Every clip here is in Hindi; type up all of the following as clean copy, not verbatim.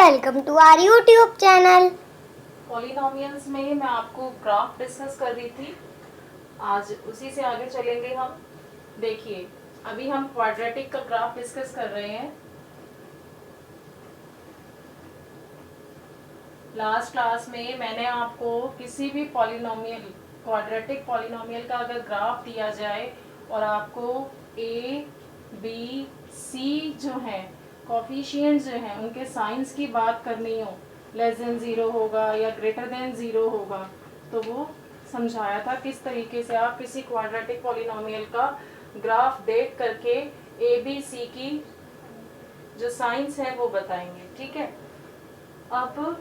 Welcome to our YouTube channel. Polynomials में मैं आपको ग्राफ डिस्कस कर रही थी। आज उसी से आगे चलेंगे हम। देखिए, अभी हम क्वाड्रेटिक का ग्राफ डिस्कस कर रहे हैं। लास्ट क्लास में मैंने आपको किसी भी पॉलिनोमियल, क्वाड्रेटिक पॉलिनोमियल का अगर ग्राफ दिया जाए और आपको ए बी सी जो है कोफिशिएंट्स जो हैं उनके साइंस की बात करनी हो, लेस देन ज़ीरो होगा या ग्रेटर देन ज़ीरो होगा, तो वो समझाया था किस तरीके से आप किसी क्वाड्रेटिक पॉलिनोमियल का ग्राफ देख करके ए बी सी की जो साइंस है वो बताएंगे। ठीक है, अब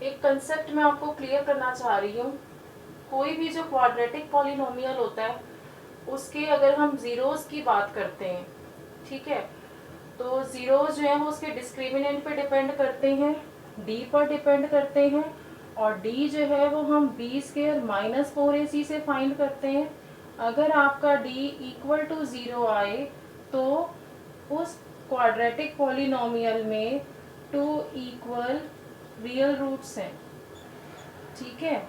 एक कंसेप्ट मैं आपको क्लियर करना चाह रही हूँ। कोई भी जो क्वाड्रेटिक पॉलिनोमियल होता है उसके अगर हम जीरोस की बात करते हैं, ठीक है, तो जीरोस जो है वो उसके डिस्क्रिमिनेंट पे डिपेंड करते हैं, डी पर डिपेंड करते हैं, और डी जो है वो हम बी स्क्वायर माइनस 4ac से फाइंड करते हैं। अगर आपका डी इक्वल टू ज़ीरो आए तो उस क्वाड्रेटिक पॉलिनोमियल में टू इक्वल रियल रूट्स हैं। ठीक है,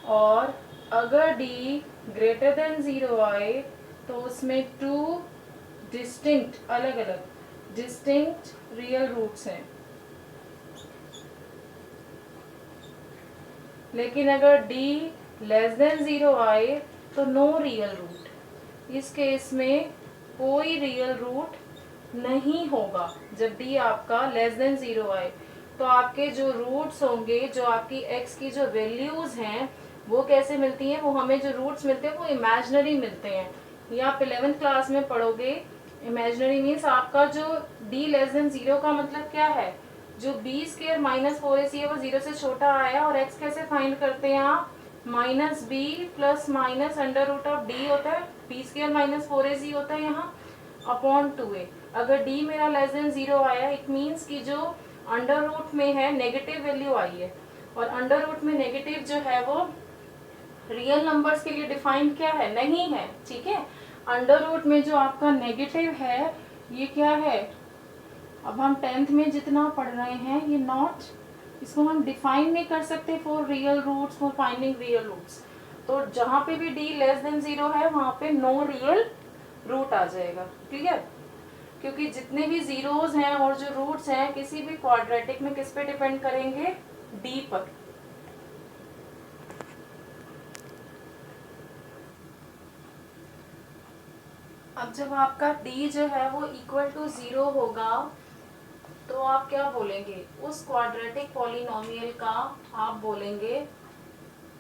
और अगर डी ग्रेटर देन ज़ीरो आए तो उसमें टू डिस्टिंक्ट अलग अलग डिस्टिंक्ट रियल रूट्स हैं। लेकिन अगर डी लेस देन ज़ीरो आए तो नो रियल रूट। इस केस में कोई रियल रूट नहीं होगा। जब डी आपका लेस देन ज़ीरो आए तो आपके जो रूट्स होंगे, जो आपकी एक्स की जो वैल्यूज़ हैं वो कैसे मिलती हैं, वो हमें जो रूट्स मिलते हैं वो इमेजिनरी मिलते हैं। ये आप 11th क्लास में पढ़ोगे। इमेजिनरी मीन्स आपका जो डी लेस देन ज़ीरो का मतलब क्या है, जो बी स्क्वायर माइनस 4ac है वो जीरो से छोटा आया, और एक्स कैसे फाइंड करते हैं आप, minus B plus minus under root of D होता है, बी स्क्वायर माइनस 4ac होता है यहाँ अपॉन 2a। अगर डी मेरा लेस देन ज़ीरो आया इट मीन्स कि जो अंडर रूट में है नेगेटिव वैल्यू आई है, और अंडर रूट में नेगेटिव जो है वो रियल नंबर्स के लिए डिफाइंड क्या है, नहीं है। ठीक है, अंडर रूट में जो आपका नेगेटिव है ये क्या है, अब हम 10th में जितना पढ़ रहे हैं ये नॉट, इसको हम डिफाइन नहीं कर सकते for real roots, for finding real roots. तो जहां पे भी डी लेस देन ज़ीरो है वहां पे नो रियल रूट आ जाएगा। क्लियर, क्योंकि जितने भी जीरोस हैं और जो रूट्स हैं किसी भी क्वाड्रेटिक में किस पे डिपेंड करेंगे, डी पर। अब जब आपका डी जो है वो इक्वल टू ज़ीरो होगा तो आप क्या बोलेंगे, उस क्वाड्रेटिक पॉलिनोमियल का आप बोलेंगे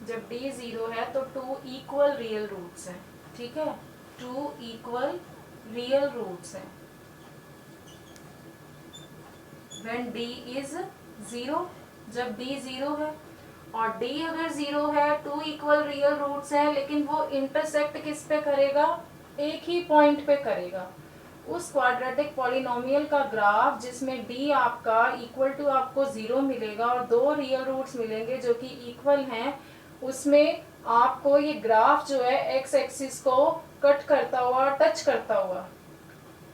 जब डी ज़ीरो है तो टू इक्वल रियल रूट्स हैं। ठीक है, टू इक्वल रियल रूट्स हैं व्हेन डी इज ज़ीरो, जब डी ज़ीरो है। और डी अगर ज़ीरो है, टू इक्वल रियल रूट्स हैं, लेकिन वो इंटरसेक्ट किस पे करेगा, एक ही पॉइंट पे करेगा। उस क्वाड्रेटिक पॉलिनोमियल का ग्राफ जिसमें डी आपका इक्वल टू आपको ज़ीरो मिलेगा और दो रियल रूट्स मिलेंगे जो कि इक्वल हैं, उसमें आपको ये ग्राफ जो है एक्स एक्सिस को कट करता हुआ, टच करता हुआ,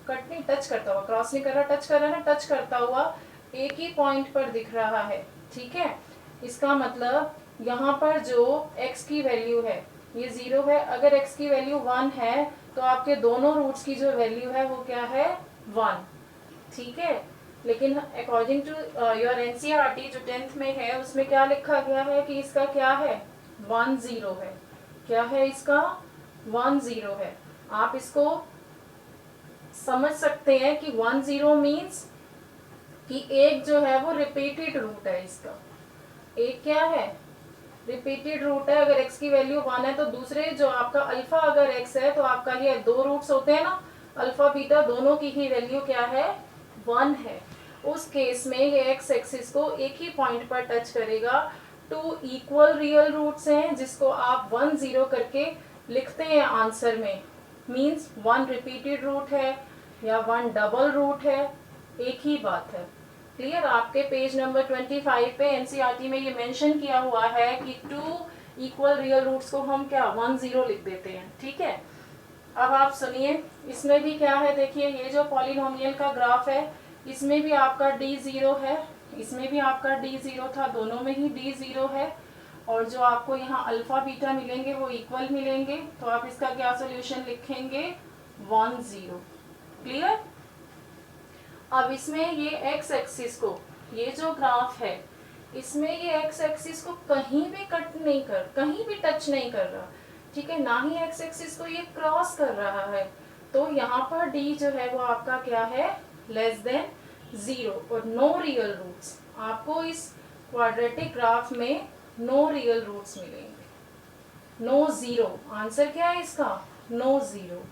कट नहीं टच करता हुआ, क्रॉस नहीं कर रहा, टच कर रहा है ना, टच करता हुआ एक ही पॉइंट पर दिख रहा है। ठीक है, इसका मतलब यहाँ पर जो x की वैल्यू है ये ज़ीरो है। अगर x की वैल्यू 1 है तो आपके दोनों रूट्स की जो वैल्यू है वो क्या है, 1। ठीक है, लेकिन अकॉर्डिंग टू योर एनसीईआरटी जो 10th में है उसमें क्या लिखा गया है कि इसका क्या है, 1 0 है। क्या है इसका, 1 0 है। आप इसको समझ सकते हैं कि 1 0 मीन्स कि एक जो है वो रिपीटेड रूट है इसका। एक क्या है, रिपीटेड रूट है। अगर x की वैल्यू 1 है तो दूसरे जो आपका अल्फा अगर x है तो आपका ये दो रूट्स होते हैं ना, अल्फा बीटा दोनों की ही वैल्यू क्या है, 1 है। उस केस में ये x एक्सिस को एक ही पॉइंट पर टच करेगा। टू इक्वल रियल रूट्स हैं जिसको आप 1 0 करके लिखते हैं आंसर में, मीन्स 1 रिपीटेड रूट है या 1 डबल रूट है, एक ही बात है। क्लियर, आपके पेज नंबर 25 पे एनसीईआरटी में ये मेंशन किया हुआ है कि टू इक्वल रियल रूट्स को हम क्या 1 0 लिख देते हैं। ठीक है, अब आप सुनिए इसमें भी क्या है। देखिए, ये जो पॉलिनोमियल का ग्राफ है इसमें भी आपका डी 0 है, इसमें भी आपका डी 0 था, दोनों में ही डी 0 है। और जो आपको यहाँ अल्फा बीटा मिलेंगे वो इक्वल मिलेंगे, तो आप इसका क्या सोल्यूशन लिखेंगे, 1 0। क्लियर। अब इसमें ये एक्स एक्सिस को, ये जो ग्राफ है इसमें ये एक्स एक्सिस को कहीं भी कट नहीं कर, कहीं भी टच नहीं कर रहा, ठीक है, ना ही एक्स एक्सिस को ये क्रॉस कर रहा है। तो यहाँ पर डी जो है वो आपका क्या है, लेस देन 0 और नो रियल रूट्स। आपको इस क्वाड्रेटिक ग्राफ में नो रियल रूट्स मिलेंगे, नो 0। आंसर क्या है इसका, नो 0।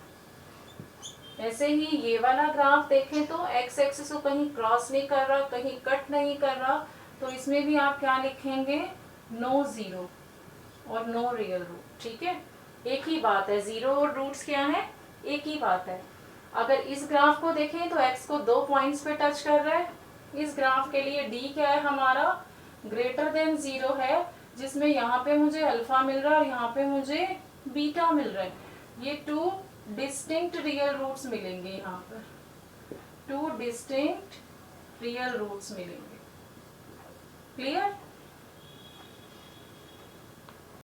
ऐसे ही ये वाला ग्राफ देखें तो एक्स एक्सिस को कहीं क्रॉस नहीं कर रहा, कहीं कट नहीं कर रहा, तो इसमें भी आप क्या लिखेंगे, नो 0 और नो रियल रूट। ठीक है, एक ही बात है, 0 और रूट्स क्या है, एक ही बात है। अगर इस ग्राफ को देखें तो एक्स को 2 पॉइंट्स पे टच कर रहा है। इस ग्राफ के लिए डी क्या है हमारा, ग्रेटर देन 0 है, जिसमें यहाँ पे मुझे अल्फा मिल रहा है और यहाँ पे मुझे बीटा मिल रहा है। ये 2 डिस्टिंक्ट रियल रूट्स मिलेंगे, यहाँ पर 2 डिस्टिंक्ट रियल रूट्स मिलेंगे। क्लियर।